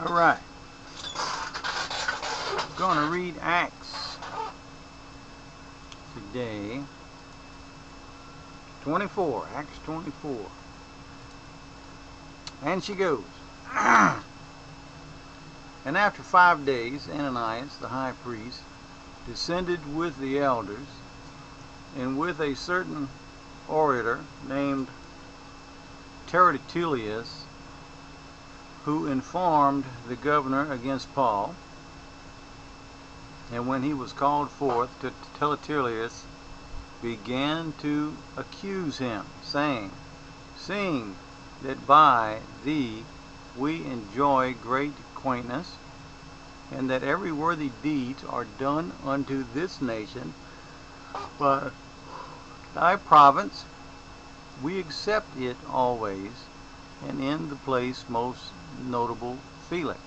Alright, I'm going to read Acts today. 24, Acts 24. And she goes. And after 5 days, Ananias, the high priest, descended with the elders, and with a certain orator named Tertullus, who informed the governor against Paul. And when he was called forth, Tertullus began to accuse him, saying, seeing that by thee we enjoy great acquaintance, and that every worthy deed are done unto this nation by thy province, we accept it always, and in the place most notable Felix,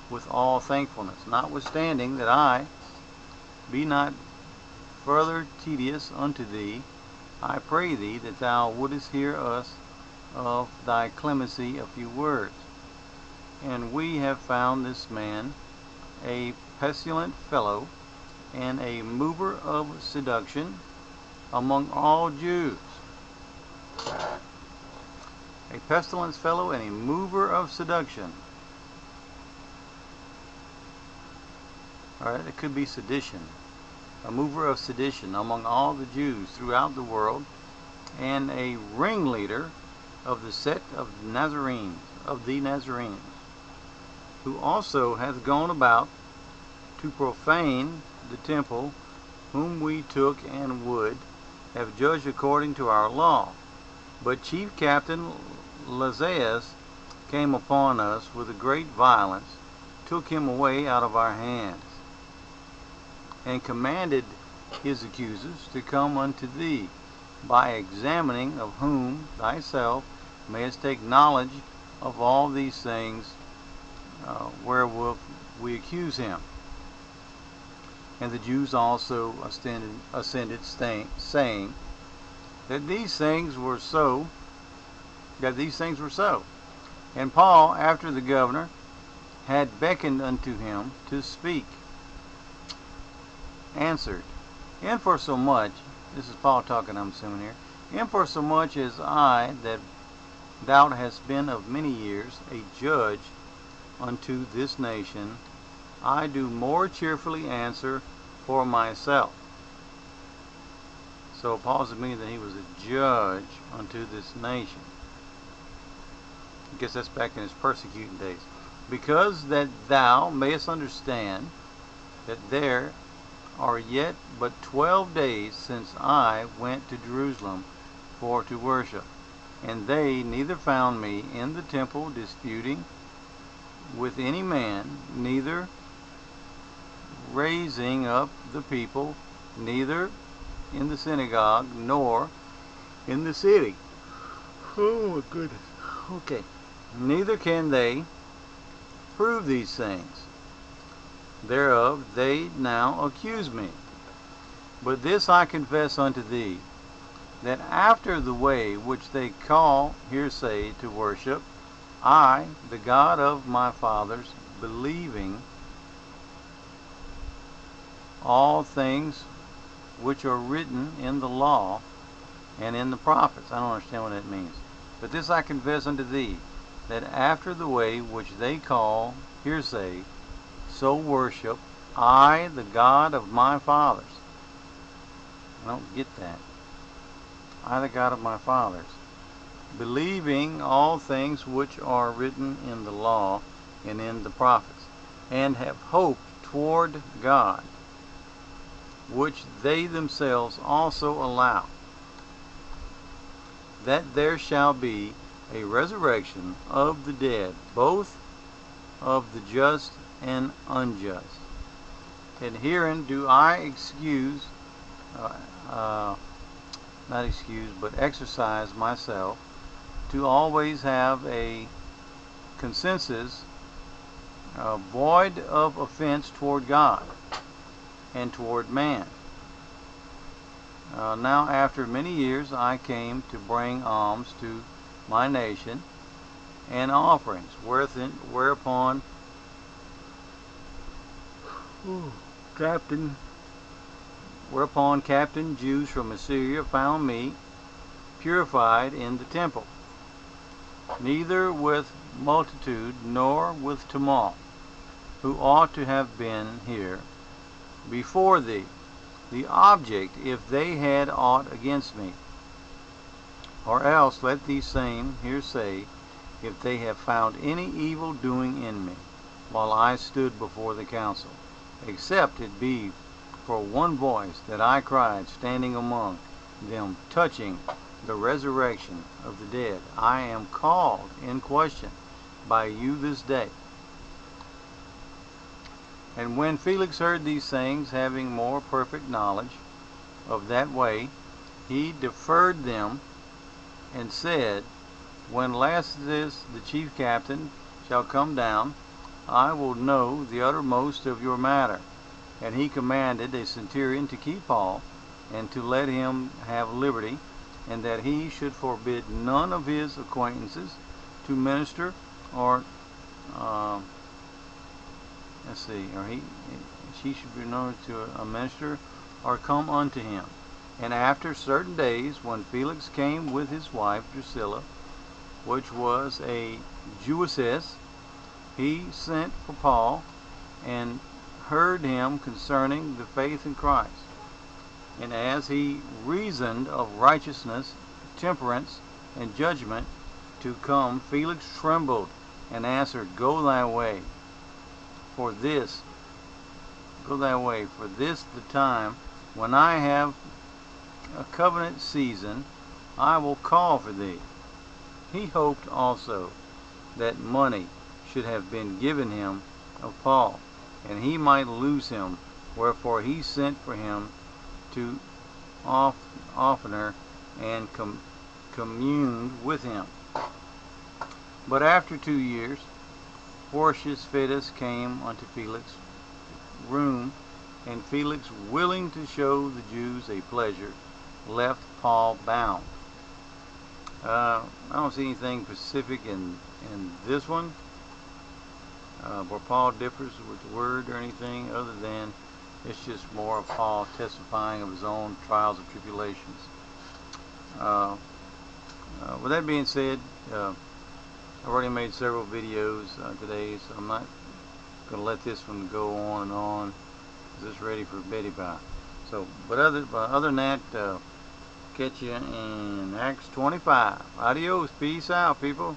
with all thankfulness, notwithstanding that I be not further tedious unto thee, I pray thee that thou wouldest hear us of thy clemency a few words. And we have found this man a pestilent fellow, and a mover of seduction among all Jews. A pestilent fellow and a mover of seduction. Alright, it could be sedition. A mover of sedition among all the Jews throughout the world, and a ringleader of the sect of the Nazarenes, who also hath gone about to profane the temple, whom we took and would have judged according to our law. But Chief Captain Lysias came upon us with a great violence, took him away out of our hands, and commanded his accusers to come unto thee, by examining of whom thyself mayest take knowledge of all these things wherewith we accuse him. And the Jews also ascended, saying that these things were so. And Paul, after the governor had beckoned unto him to speak, answered, inforsomuch, this is Paul talking, I'm assuming here, inforsomuch as I, that thou hast been of many years a judge unto this nation, I do more cheerfully answer for myself. So Paul's admitting that he was a judge unto this nation. I guess that's back in his persecuting days. Because that thou mayest understand that there are yet but 12 days since I went to Jerusalem for to worship, and they neither found me in the temple disputing with any man, neither raising up the people, neither in the synagogue, nor in the city. Oh my goodness. Okay. Neither can they prove these things. Thereof they now accuse me. But this I confess unto thee, that after the way which they call hearsay to worship, I, the God of my fathers, believing all things which are written in the law and in the prophets. I don't understand what that means. But this I confess unto thee, that after the way which they call hearsay, so worship I, the God of my fathers. I don't get that. I, the God of my fathers, believing all things which are written in the law and in the prophets, and have hope toward God, which they themselves also allow, that there shall be a resurrection of the dead, both of the just and unjust. And herein do I exercise myself to always have a consensus void of offense toward God and toward man. Now after many years I came to bring alms to my nation, and offerings, whereupon captain Jews from Assyria found me purified in the temple, neither with multitude nor with tumult, who ought to have been here before thee, the object, if they had aught against me. Or else let these same here say, if they have found any evil doing in me, while I stood before the council, except it be for one voice that I cried standing among them touching the resurrection of the dead, I am called in question by you this day. And when Felix heard these things, having more perfect knowledge of that way, he deferred them, and said, when Lastus the chief captain shall come down, I will know the uttermost of your matter. And he commanded a centurion to keep Paul, and to let him have liberty, and that he should forbid none of his acquaintances to minister, or she should be known to a minister, or come unto him. And after certain days, when Felix came with his wife Drusilla, which was a Jewess, he sent for Paul, and heard him concerning the faith in Christ. And as he reasoned of righteousness, temperance, and judgment to come, Felix trembled, and answered, Go thy way, for this the time when I have a covenant season, I will call for thee. He hoped also that money should have been given him of Paul, and he might lose him, wherefore he sent for him to oftener, and communed with him. But after 2 years, Porcius Festus came unto Felix' room, and Felix, willing to show the Jews a pleasure, left Paul bound. I don't see anything specific in this one where Paul differs with the word or anything, other than it's just more of Paul testifying of his own trials and tribulations. With that being said, I've already made several videos today, so I'm not going to let this one go on and on. It's ready for Betty Pie. So, but other than that, catch you in Acts 25. Adios. Peace out, people.